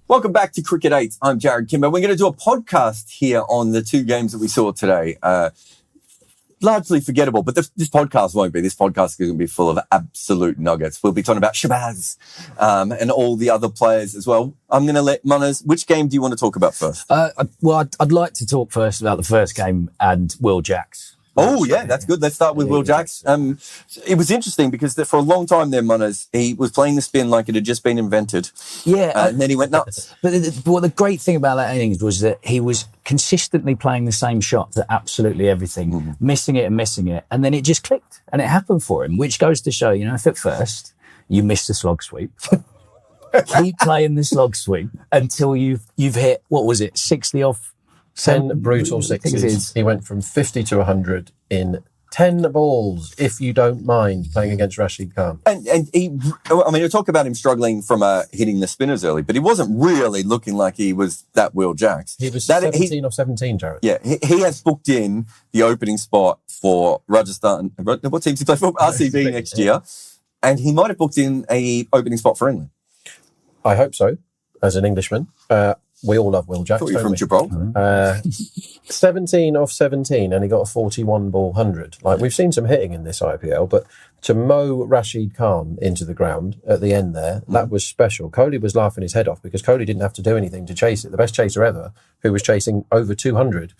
Welcome back to Cricket 8. I'm Jarrod Kimber. We're going to do a podcast here on the two games that we saw today. Largely forgettable, but this podcast won't be. This podcast is going to be full of absolute nuggets. We'll be talking about Shabazz and all the other players as well. I'm going to let Munners. Which game do you want to talk about first? I'd like to talk first about the first game and Will Jacks. Oh, yeah, that's good. Let's start with Will Jacks. It was interesting because for a long time there, Munners, he was playing the spin like it had just been invented. Yeah. And then he went nuts. But the great thing about that innings was that he was consistently playing the same shot to absolutely everything, missing it. And then it just clicked and it happened for him, which goes to show, if at first you missed a slog sweep, keep playing the slog sweep until you've hit, 60 off 10 brutal sixes. He went from 50 to 100 in 10 balls, if you don't mind, playing against Rashid Khan. And we'll talk about him struggling from hitting the spinners early, but he wasn't really looking like he was that Will Jacks. He was 17 of 17, Jarrod. Yeah, he has booked in the opening spot for Rajasthan. What teams he play for? RCB next year. And he might have booked in a opening spot for England. I hope so, as an Englishman. We all love Will Jacks. I thought you were from Gibraltar. 17 off 17, and he got a 41 ball 100. We've seen some hitting in this IPL, but to mow Rashid Khan into the ground at the end there, that was special. Kohli was laughing his head off because Kohli didn't have to do anything to chase it. The best chaser ever, who was chasing over 200,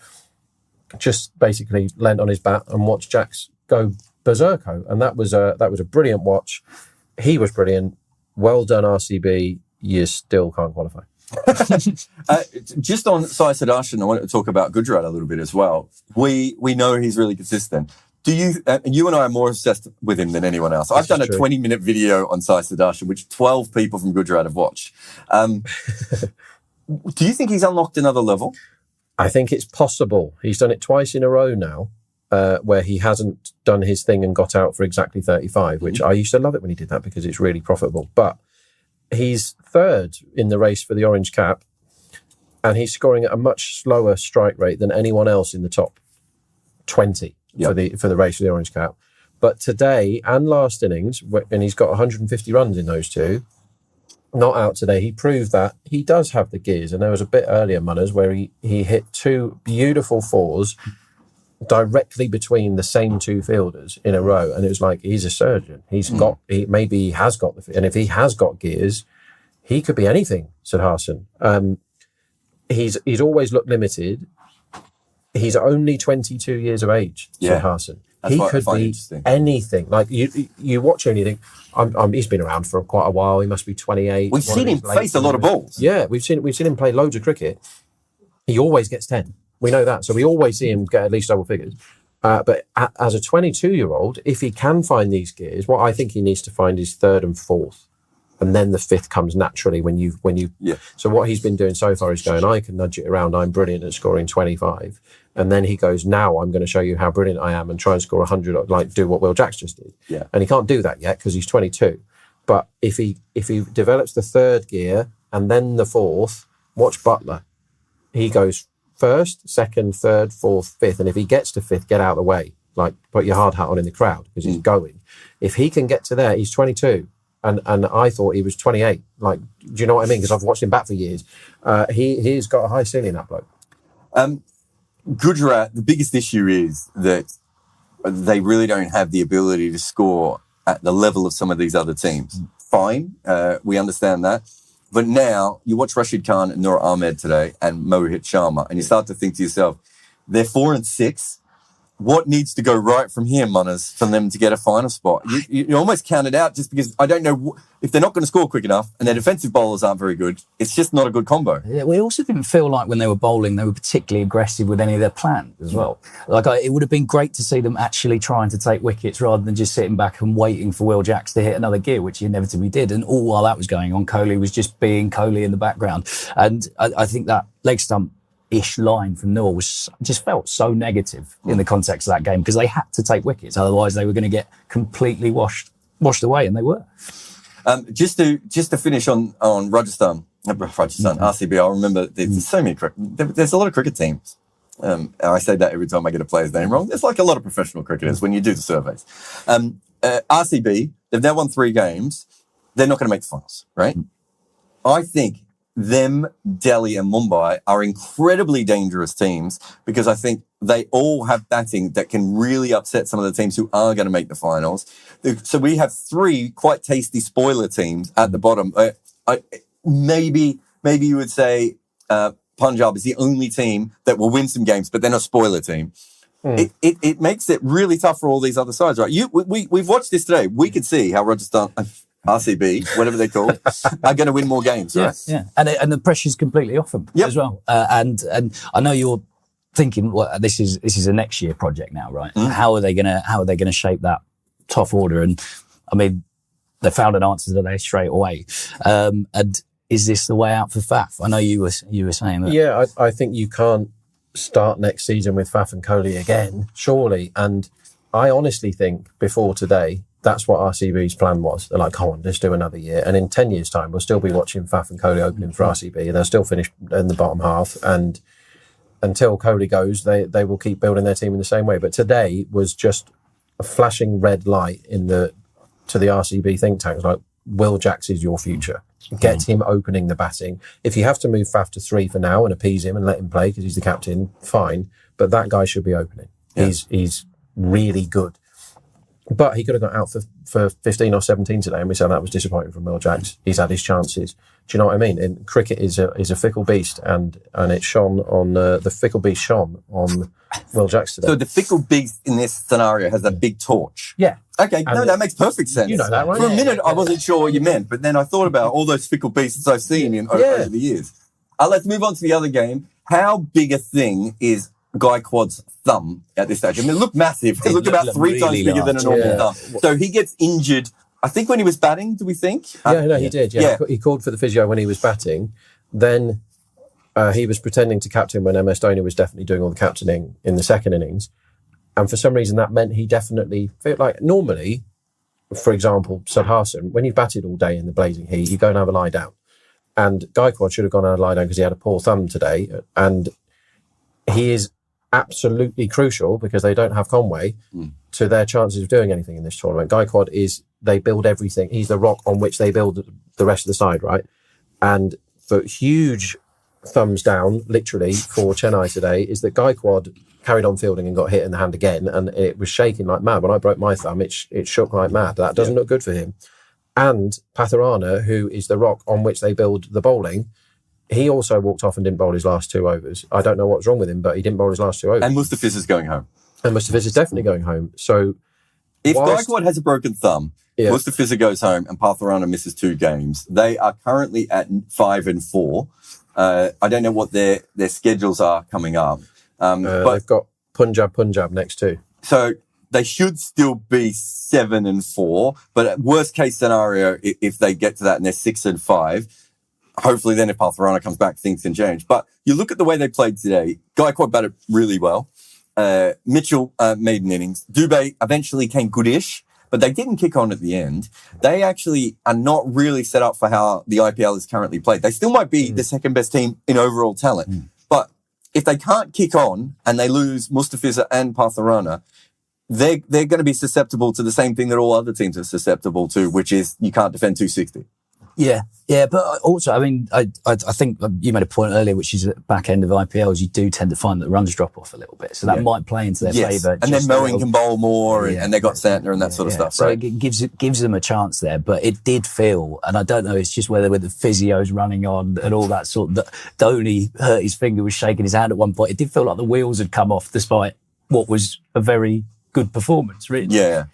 just basically leant on his bat and watched Jacks go berserko. And that was a brilliant watch. He was brilliant. Well done, RCB. You still can't qualify. Just on Sai Sudharsan, I want to talk about Guturaj a little bit as well. We know he's really consistent. Do you? You and I are more obsessed with him than anyone else. I've done a 20-minute video on Sai Sudharsan, which 12 people from Guturaj have watched. Do you think he's unlocked another level? I think it's possible. He's done it twice in a row now, where he hasn't done his thing and got out for exactly 35, which I used to love it when he did that because it's really profitable. But he's third in the race for the orange cap, and he's scoring at a much slower strike rate than anyone else in the top 20 for the race for the orange cap. But today and last innings, and he's got 150 runs in those two, not out today, he proved that he does have the gears. And there was a bit earlier, Munners, where he hit two beautiful fours directly between the same two fielders in a row, and it was like he's a surgeon. Maybe he has got and if he has got gears, he could be anything. Sudharsan. He's always looked limited. He's only 22 years of age. Sudharsan. He could be anything. Like you watch him and you think, he's been around for quite a while. He must be 28. We've seen him face a lot of balls. Yeah, we've seen him play loads of cricket. He always gets 10. We know that. So we always see him get at least double figures. But as a 22-year-old, if he can find these gears, what I think he needs to find is third and fourth. And then the fifth comes naturally when you. So what he's been doing so far is going, I can nudge it around. I'm brilliant at scoring 25. And then he goes, now I'm going to show you how brilliant I am and try and score 100, like do what Will Jacks just did. Yeah. And he can't do that yet because he's 22. But if he develops the third gear and then the fourth, watch Buttler. He goes first, second, third, fourth, fifth. And if he gets to fifth, get out of the way. Like, put your hard hat on in the crowd because he's going. If he can get to there, he's 22. And I thought he was 28. Like, do you know what I mean? Because I've watched him bat for years. He's got a high ceiling, that bloke. Guturaj, the biggest issue is that they really don't have the ability to score at the level of some of these other teams. Fine, we understand that. But now you watch Rashid Khan and Nur Ahmed today and Mohit Sharma, and you start to think to yourself, they're 4 and 6. What needs to go right from here, Munners, for them to get a final spot? You almost count it out just because I don't know if they're not going to score quick enough and their defensive bowlers aren't very good. It's just not a good combo. Yeah, we also didn't feel like when they were bowling, they were particularly aggressive with any of their plans as well. It would have been great to see them actually trying to take wickets rather than just sitting back and waiting for Will Jacks to hit another gear, which he inevitably did. And all while that was going on, Kohli was just being Kohli in the background. And I think that leg stump-ish line from Noor just felt so negative in the context of that game because they had to take wickets, otherwise they were going to get completely washed away, and they were. Just to finish on Rajasthan, RCB. I remember there's so many there's a lot of cricket teams. I say that every time I get a player's name wrong. There's like a lot of professional cricketers when you do the surveys. RCB, they've now won 3 games. They're not going to make the finals, right? I think them, Delhi and Mumbai are incredibly dangerous teams because I think they all have batting that can really upset some of the teams who are going to make the finals. So we have 3 quite tasty spoiler teams at the bottom. Maybe you would say Punjab is the only team that will win some games, but they're not a spoiler team. It makes it really tough for all these other sides, right? We've watched this today. We could see how Rajasthan, RCB, whatever they're called, are going to win more games, right? Yeah, and the pressure's completely off them as well. And I know you're thinking, well, this is a next year project now, right? How are they gonna shape that top order? And I mean, they found an answer today straight away. And is this the way out for Faf? I know you were saying that. Yeah, I think you can't start next season with Faf and Kohli again, surely. And I honestly think before today, that's what RCB's plan was. They're like, come on, let's do another year. And in 10 years' time, we'll still be watching Faf and Kohli opening for RCB. They'll still finish in the bottom half. And until Kohli goes, they will keep building their team in the same way. But today was just a flashing red light to the RCB think tanks, like, Will Jacks is your future. Get him opening the batting. If you have to move Faf to 3 for now and appease him and let him play because he's the captain, fine. But that guy should be opening. Yeah. He's really good. But he could have got out for 15 or 17 today, and we said that was disappointing from Will Jacks. He's had his chances. Do you know what I mean? And cricket is a fickle beast, and it shone on the fickle beast shone on Will Jacks today. So the fickle beast in this scenario has a big torch. Yeah. Okay, that makes perfect sense. You know that, right? For a minute, I wasn't sure what you meant, but then I thought about all those fickle beasts I've seen over the years. Let's move on to the other game. How big a thing is Gaikwad's thumb at this stage? I mean, it looked massive. It looked about 3 times bigger than a normal thumb. So he gets injured, I think, when he was batting, do we think? He did. Yeah. He called for the physio when he was batting. Then he was pretending to captain when MS Dhoni was definitely doing all the captaining in the second innings. And for some reason, that meant he definitely felt like normally, for example, Sudharsan, when you've batted all day in the blazing heat, you go and have a lie down. And Gaikwad should have gone and had a lie down because he had a poor thumb today. And he is absolutely crucial because they don't have Conway to their chances of doing anything in this tournament. Gaikwad they build everything. He's the rock on which they build the rest of the side, right? And for huge thumbs down, literally, for Chennai today, is that Gaikwad carried on fielding and got hit in the hand again, and it was shaking like mad. When I broke my thumb, it shook like mad. That doesn't look good for him. And Patharana, who is the rock on which they build the bowling, he also walked off and didn't bowl his last 2 overs. I don't know what's wrong with him, but he didn't bowl his last 2 overs. And Mustafiz is going home. And Mustafiz is definitely going home. So if Gaikwad has a broken thumb, Mustafiz goes home and Patharana misses 2 games. They are currently at 5 and 4. I don't know what their schedules are coming up. But they've got Punjab next too. So they should still be 7 and 4. But at worst case scenario, if they get to that and they're 6 and 5, hopefully then if Patharana comes back, things can change. But you look at the way they played today, Gaikwad batted really well. Mitchell made an innings. Dubé eventually came goodish, but they didn't kick on at the end. They actually are not really set up for how the IPL is currently played. They still might be the second best team in overall talent. But if they can't kick on and they lose Mustafiz and Patharana, they're going to be susceptible to the same thing that all other teams are susceptible to, which is you can't defend 260. Yeah, but also, I mean, I think you made a point earlier, which is at the back end of IPLs, you do tend to find that runs drop off a little bit. So that might play into their favour. And then Moeen can bowl more and they got Santner and that sort of stuff. So right? it gives them a chance there. But it did feel, and I don't know, it's just whether with the physios running on and all that sort of, that Dhoni hurt his finger, was shaking his hand at one point. It did feel like the wheels had come off despite what was a very good performance, really. Yeah.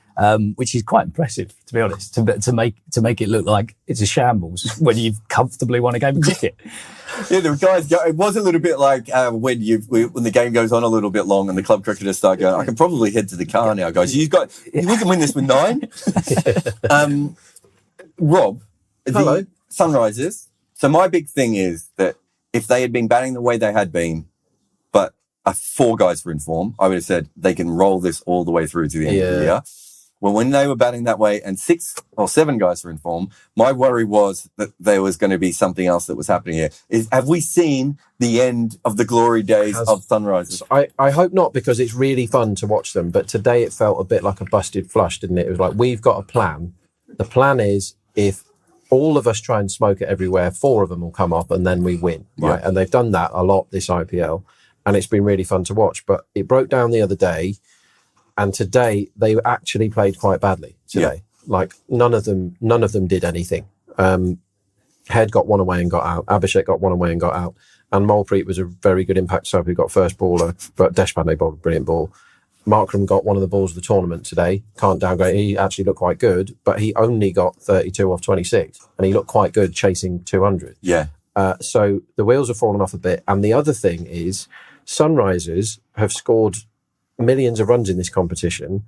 Which is quite impressive, to be honest, to make it look like it's a shambles when you've comfortably won a game of cricket. Yeah, the guys. It was a little bit like when the game goes on a little bit long and the club cricketers start going, I can probably head to the car now, guys. We can win this with 9. Rob, the Sunrisers. So my big thing is that if they had been batting the way they had been, but 4 guys were in form, I would have said they can roll this all the way through to the end of the year. Well, when they were batting that way and 6 or 7 guys were in form, my worry was that there was going to be something else that was happening here. Have we seen the end of the glory days of Sunrisers? I hope not, because it's really fun to watch them. But today it felt a bit like a busted flush, didn't it? It was like, we've got a plan. The plan is if all of us try and smoke it everywhere. 4 of them will come up and then we win, right? Yeah. And they've done that a lot this IPL, and it's been really fun to watch. But it broke down the other day, and today they actually played quite badly today. Like none of them did anything. Head got one away and got out. Abhishek got one away and got out. And Molpreet was a very good impact sub who got first baller, but Deshpande bowled a brilliant ball. Markram got one of the balls of the tournament today. Can't downgrade. He actually looked quite good, but he only got 32 off 26, and he looked quite good chasing 200. Yeah. So the wheels have fallen off a bit. And the other thing is, Sunrisers have scored millions of runs in this competition.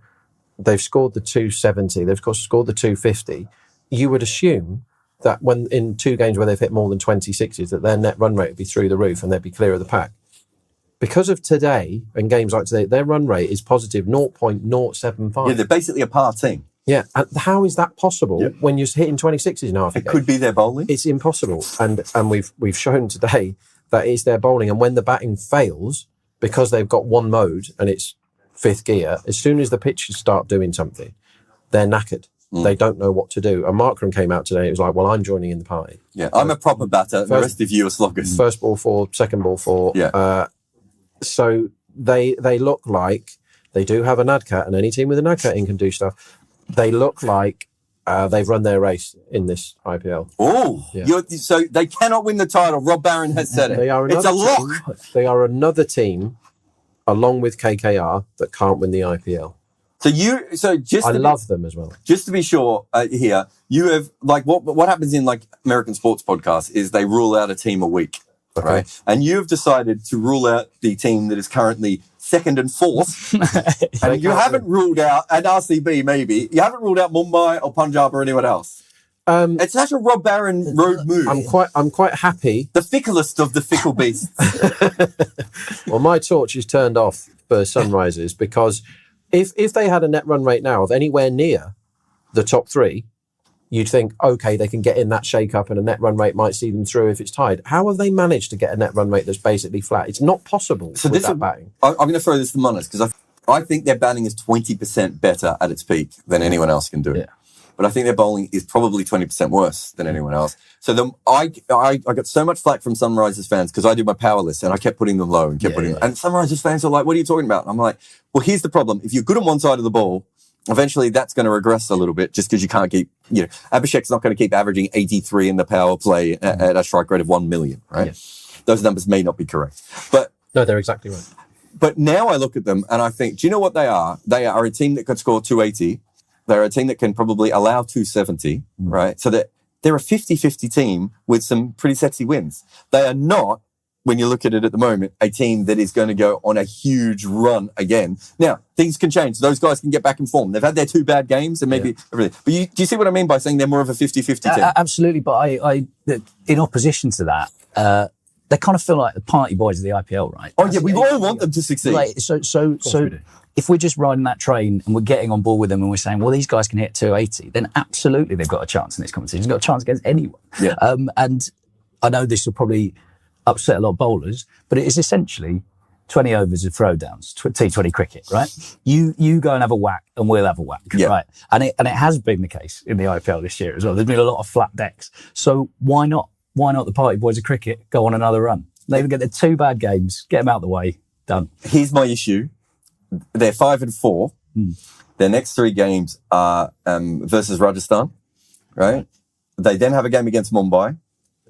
They've scored the 270. They've scored the 250. You would assume that when in 2 games where they've hit more than 26s, that their net run rate would be through the roof and they'd be clear of the pack. Because of today and games like today, their run rate is positive 0.075. Yeah, they're basically a par team. Yeah, and how is that possible when you're hitting 26s in half a It game? could be their bowling. It's impossible. And we've shown today that it's their bowling. And when the batting fails, because they've got one mode and it's 5th gear, as soon as the pitches start doing something, they're knackered. They don't know what to do. And Markram came out today. It was like, well, I'm joining in the party. Yeah, I'm a proper batter. The rest of you are sloggers. First ball 4, second ball 4. Yeah. So they look like they do have a Nadcat, and any team with a Nadcat in can do stuff. They look like they've run their race in this IPL. Oh, Yeah. so they cannot win the title. Rob Barron has said it. They are It's a lock. They are another team, along with KKR, that can't win the IPL. I love them as well. Just to be sure here, you have like what happens in like American sports podcasts is they rule out a team a week, Okay. right? And you have decided to rule out the team that is currently 2nd and 4th, and you haven't ruled out an RCB. Maybe you haven't ruled out Mumbai or Punjab or anyone else. It's such a Rob Barron road move. I'm quite happy. The ficklest of the fickle beasts. Well, my torch is turned off for Sunrisers because if they had a net run rate now of anywhere near the top 3, you'd think, okay, they can get in that shake-up and a net run rate might see them through if it's tied. How have they managed to get a net run rate that's basically flat? It's not possible with that batting. I'm going to throw this to Munners because I think their batting is 20% better at its peak than anyone else can do it. Yeah. But I think their bowling is probably 20% worse than anyone else. So I got so much flack from Sunrisers fans because I did my power list and I kept putting them low and kept putting them. And Sunrisers fans are like, what are you talking about? And I'm like, well, here's the problem. If you're good on one side of the ball, eventually that's going to regress a little bit just because you can't keep, Abhishek's not going to keep averaging 83 in the power play at a strike rate of 1 million, right? Yeah. Those numbers may not be correct. But no, they're exactly right. But now I look at them and I think, do you know what they are? They are a team that could score 280. They're a team that can probably allow 270, right? So they're a 50-50 team with some pretty sexy wins. They are not, when you look at it at the moment, a team that is going to go on a huge run again. Now, things can change. Those guys can get back in form. They've had their 2 bad games and maybe everything. But do you see what I mean by saying they're more of a 50-50 team? Absolutely. But I in opposition to that, they kind of feel like the party boys of the IPL, right? Oh, yeah, we all want them to succeed. Like, so if we're just riding that train and we're getting on board with them and we're saying, well, these guys can hit 280, then absolutely they've got a chance in this competition. They've got a chance against anyone. Yeah. And I know this will probably upset a lot of bowlers, but it is essentially 20 overs of throwdowns, T20 cricket, right? You go and have a whack and we'll have a whack, right? And it has been the case in the IPL this year as well. There's been a lot of flat decks. So why not? Why not the party boys of cricket go on another run? They even get their 2 bad games, get them out of the way, done. Here's my issue. They're 5 and 4. Their next 3 games are versus Rajasthan, right? They then have a game against Mumbai.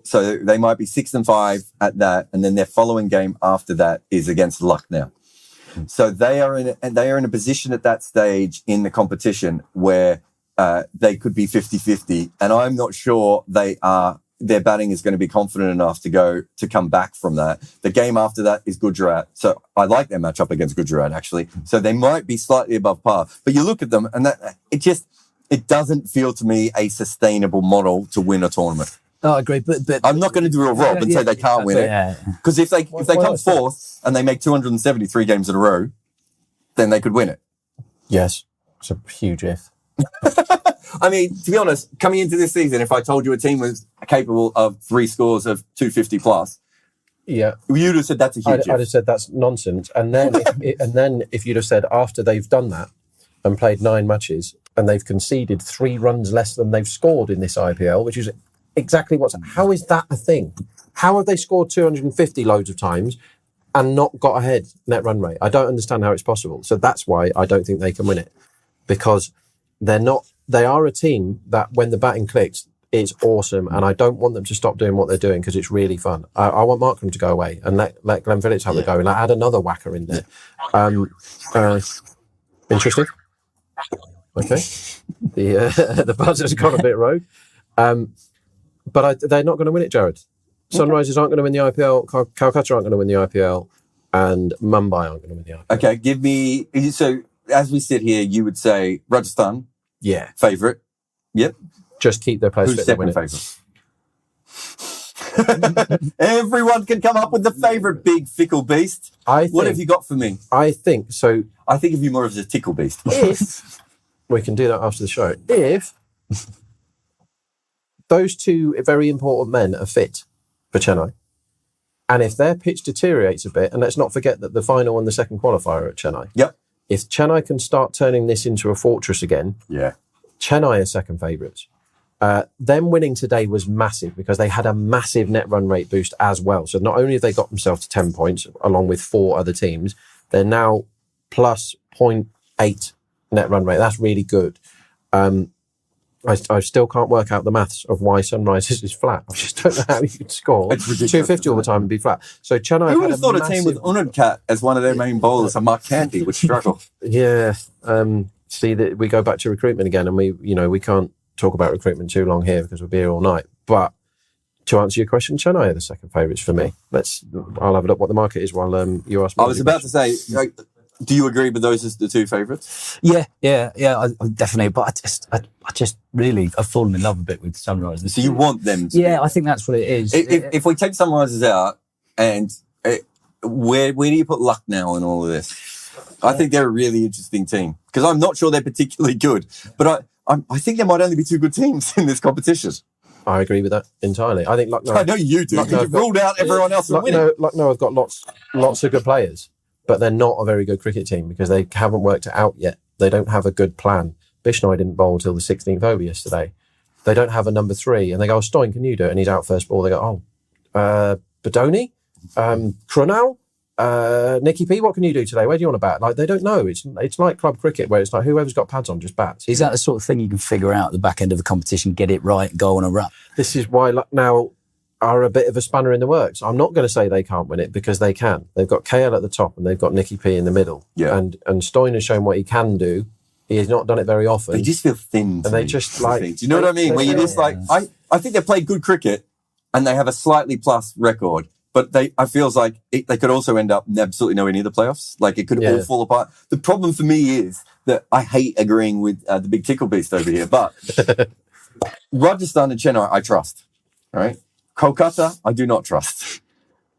So they might be 6 and 5 at that. And then their following game after that is against Lucknow. So they are in a position at that stage in the competition where they could be 50-50. And I'm not sure their batting is going to be confident enough to come back from that. The game after that is Gujarat. So I like their matchup against Gujarat, actually. So they might be slightly above par. But you look at them and it doesn't feel to me a sustainable model to win a tournament. Oh, I agree. But I'm not going to do a Rob and say they can't win it. Because if they come 4th and they make 273 games in a row, then they could win it. Yes. It's a huge if. I mean, to be honest, coming into this season, if I told you a team was capable of 3 scores of 250 plus, you'd have said that's a huge. I'd have said that's nonsense. And then, if you'd have said after they've done that and played 9 matches and they've conceded 3 runs less than they've scored in this IPL, which is exactly how is that a thing? How have they scored 250 loads of times and not got ahead net run rate? I don't understand how it's possible. So that's why I don't think they can win it, because they are a team that when the batting clicks, it's awesome. And I don't want them to stop doing what they're doing because it's really fun. I want Markram to go away and let Glenn Phillips have a go and add another whacker in there. Interesting. Okay. The buzzer's gone a bit rogue. But they're not going to win it, Jarrod. Sunrisers aren't going to win the IPL. Calcutta aren't going to win the IPL. And Mumbai aren't going to win the IPL. Okay, give me... So, as we sit here, you would say Rajasthan, favourite. Yep. Just keep their players Who's fit. second favourite? Everyone can come up with the favourite big fickle beast. What have you got for me? I think so. I think of you more as a tickle beast. If we can do that after the show. If those two very important men are fit for Chennai, and if their pitch deteriorates a bit, and let's not forget that the final and the second qualifier are at Chennai. Yep. If Chennai can start turning this into a fortress again, Chennai are second favourites. Them winning today was massive because they had a massive net run rate boost as well. So not only have they got themselves to 10 points along with 4 other teams, they're now plus 0.8 net run rate. That's really good. I still can't work out the maths of why Sunrisers is flat. I just don't know how you could score 250 all the time and be flat. So Chennai... Who would have thought a team with Unadkat as one of their main bowlers and Mark Candy would struggle? Yeah. See, that we go back to recruitment again, and we can't talk about recruitment too long here because we'll be here all night. But to answer your question, Chennai are the second favourites for me. I'll have a look what the market is while you ask me. I was about to say... Do you agree with those as the two favourites? Yeah, I definitely. But I just really, I've fallen in love a bit with Sunrisers. So you want them to I think that's what it is. If we take Sunrisers out, and where do you put Lucknow in all of this? I think they're a really interesting team because I'm not sure they're particularly good, but I think there might only be 2 good teams in this competition. I agree with that entirely. I think Lucknow... I know you do. You've ruled out everyone else from winning. Lucknow have got lots of good players, but they're not a very good cricket team because they haven't worked it out yet. They don't have a good plan. Bishnoi didn't bowl till the 16th over yesterday. They don't have a number 3. And they go, Stein, can you do it? And he's out first ball. They go, Badoni? Krunal? Nicky P, what can you do today? Where do you want to bat? Like, they don't know. It's like club cricket where it's like whoever's got pads on just bats. Is that the sort of thing you can figure out at the back end of a competition, get it right, and go on a run? This is why Lucknow are a bit of a spanner in the works. I'm not going to say they can't win it because they can. They've got KL at the top and they've got Nicky P in the middle. Yeah. And Stein has shown what he can do. He has not done it very often. They just feel thin. And they just like... Do you know what I mean? Where you're just like... I think they play good cricket and they have a slightly plus record, but I feels like they could also end up absolutely nowhere near the playoffs. Like it could all fall apart. The problem for me is that I hate agreeing with the big tickle beast over here, but Rajasthan and Chennai, I trust. Right? Kolkata, I do not trust.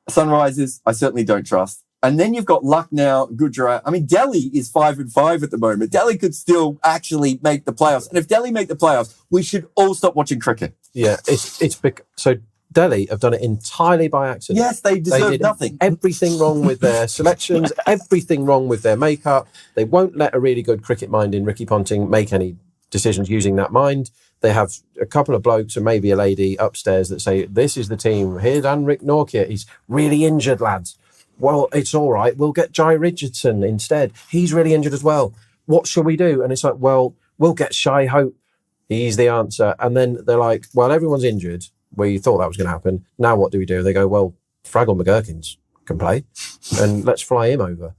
Sunrisers, I certainly don't trust. And then you've got Lucknow, Guturaj. I mean, Delhi is 5-5 at the moment. Delhi could still actually make the playoffs. And if Delhi make the playoffs, we should all stop watching cricket. Yeah, it's big. So Delhi have done it entirely by accident. Yes, they deserve nothing. Everything wrong with their selections, everything wrong with their makeup. They won't let a really good cricket mind in Ricky Ponting make any decisions using that mind. They have a couple of blokes and maybe a lady upstairs that say, this is the team. Here's Anrik Nortje. He's really injured, lads. Well, it's all right. We'll get Jai Richardson instead. He's really injured as well. What shall we do? And it's like, well, we'll get Shai Hope. He's the answer. And then they're like, well, everyone's injured. Where you thought that was going to happen. Now what do we do? They go, well, Fraggle McGurkins can play and let's fly him over.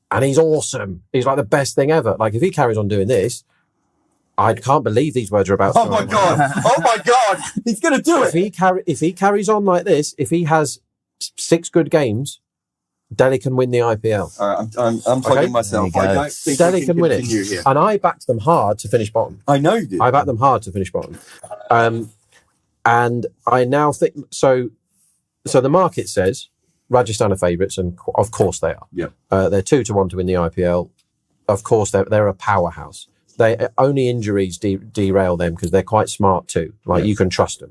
And he's awesome. He's like the best thing ever. Like if he carries on doing this, I can't believe these words are about. Oh my God! Oh my God! He's going to do it. If he carries on like this, if he has 6 good games, Delhi can win the IPL. All right, I'm plugging myself. I don't think Delhi can win it. Here. And I backed them hard to finish bottom. I know you did. I backed them hard to finish bottom. And I now think so. The market says Rajasthan are favourites, and of course they are. Yeah, they're 2-1 to win the IPL. Of course, they're a powerhouse. Only injuries derail them because they're quite smart too. You can trust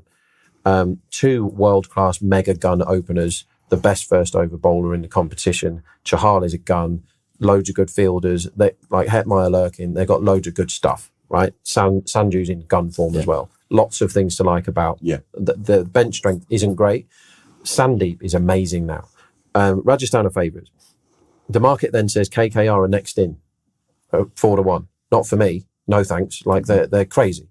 them. 2 world-class mega gun openers, the best first over bowler in the competition. Chahal is a gun. Loads of good fielders. They like Hetmeyer Lurkin. They've got loads of good stuff. Right, Sanju's in gun form as well. lots of things to like about. Yeah. The bench strength isn't great. Sandeep is amazing now. Rajasthan are favourites. The market then says KKR are next in, 4-1. Not for me. No thanks. Like they're crazy.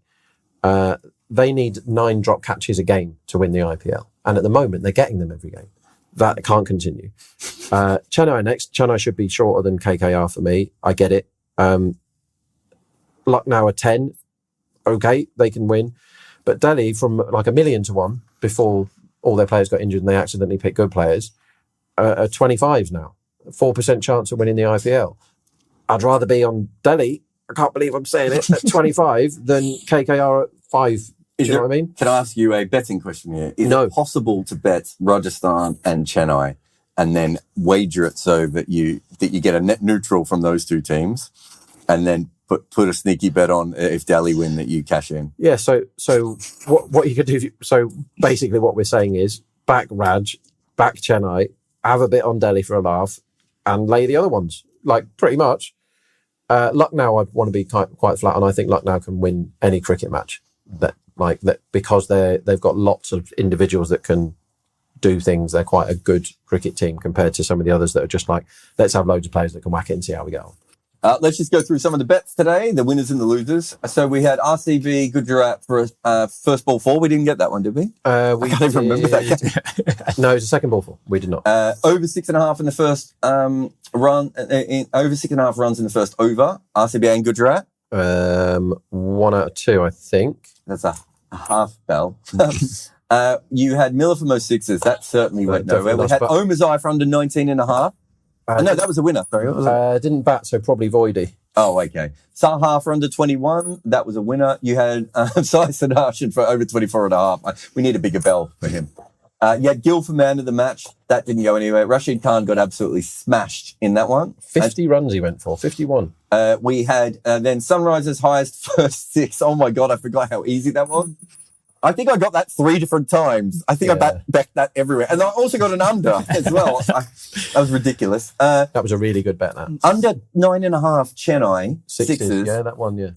They need 9 drop catches a game to win the IPL. And at the moment, they're getting them every game. That can't continue. Chennai are next. Chennai should be shorter than KKR for me. I get it. Lucknow are 10. Okay, they can win. But Delhi, from like 1,000,000 to 1 before all their players got injured and they accidentally picked good players, are 25s now. 4% chance of winning the IPL. I'd rather be on Delhi, I can't believe I'm saying it, at 25 than KKR at 5. Do you know what I mean? Can I ask you a betting question here? Is it possible to bet Rajasthan and Chennai and then wager it so that you get a net neutral from those two teams, and then put a sneaky bet on if Delhi win that you cash in? Yeah, so what you could do, so basically what we're saying is back Raj, back Chennai, have a bit on Delhi for a laugh, and lay the other ones, like pretty much. Lucknow, I want to be quite flat, and I think Lucknow can win any cricket match. That because they've got lots of individuals that can do things. They're quite a good cricket team compared to some of the others that are just like, let's have loads of players that can whack it and see how we go. Let's just go through some of the bets today, the winners and the losers. So we had RCB, Guturaj for first ball 4. We didn't get that one, did we? I can't even remember that. No, it was a second ball 4. We did not. Over 6.5 in the first run. Over 6.5 runs in the first over. RCB and Guturaj. 1 out of 2, I think. That's a half bell. You had Miller for most sixes. That certainly went nowhere. We had Omazai for under 19.5. No, that was a winner. Sorry, what was it? Didn't bat, so probably Voidy. Oh, okay. Saha for under 21. That was a winner. You had Sai Sudharsan for over 24.5. We need a bigger bell for him. You had Gill for man of the match. That didn't go anywhere. Rashid Khan got absolutely smashed in that one. 50 runs he went for. 51. We had then Sunrisers highest first 6. Oh my God, I forgot how easy that was. I think I got that 3 different times. I think I backed that everywhere. And I also got an under as well. That was ridiculous. That was a really good bet, that. Under 9.5 Chennai. Sixes. Yeah, that one, yeah.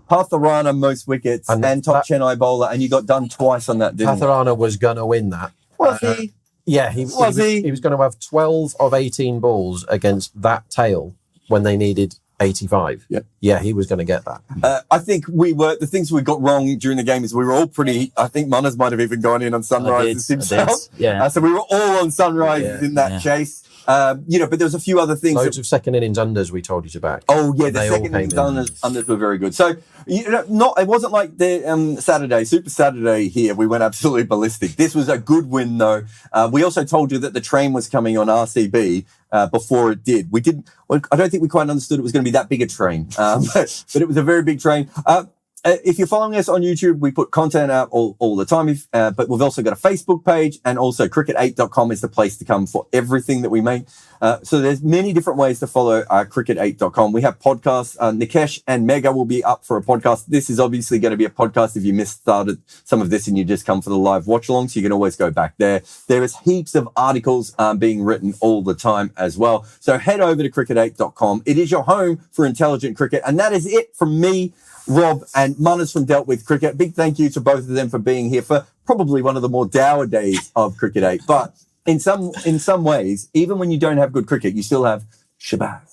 Patharana most wickets and top Chennai bowler. And you got done twice on that, didn't you? Patharana was going to win that. Was he? Yeah, he was going to have 12 of 18 balls against that tail when they needed 85. Yeah, he was going to get that. I think the things we got wrong during the game is we were all I think Munners might have even gone in on Sunrisers himself. Yeah. So we were all on Sunrisers in that chase. But there was a few other things. Loads of second innings unders we told you to back. Oh yeah, the second innings unders were very good. So it wasn't like the Super Saturday here. We went absolutely ballistic. This was a good win though. We also told you that the train was coming on RCB before it did. I don't think we quite understood it was going to be that big a train, but it was a very big train. If you're following us on YouTube, we put content out all the time. But we've also got a Facebook page, and also cricket8.com is the place to come for everything that we make. So there's many different ways to follow cricket8.com. We have podcasts. Nikesh and Mega will be up for a podcast. This is obviously going to be a podcast if you started some of this and you just come for the live watch along. So you can always go back there. There is heaps of articles being written all the time as well. So head over to cricket8.com. It is your home for intelligent cricket. And that is it from me, Rob, and Munners from Dealt With Cricket. Big thank you to both of them for being here for probably one of the more dour days of Cricket 8. But in some ways, even when you don't have good cricket, you still have Shabazz.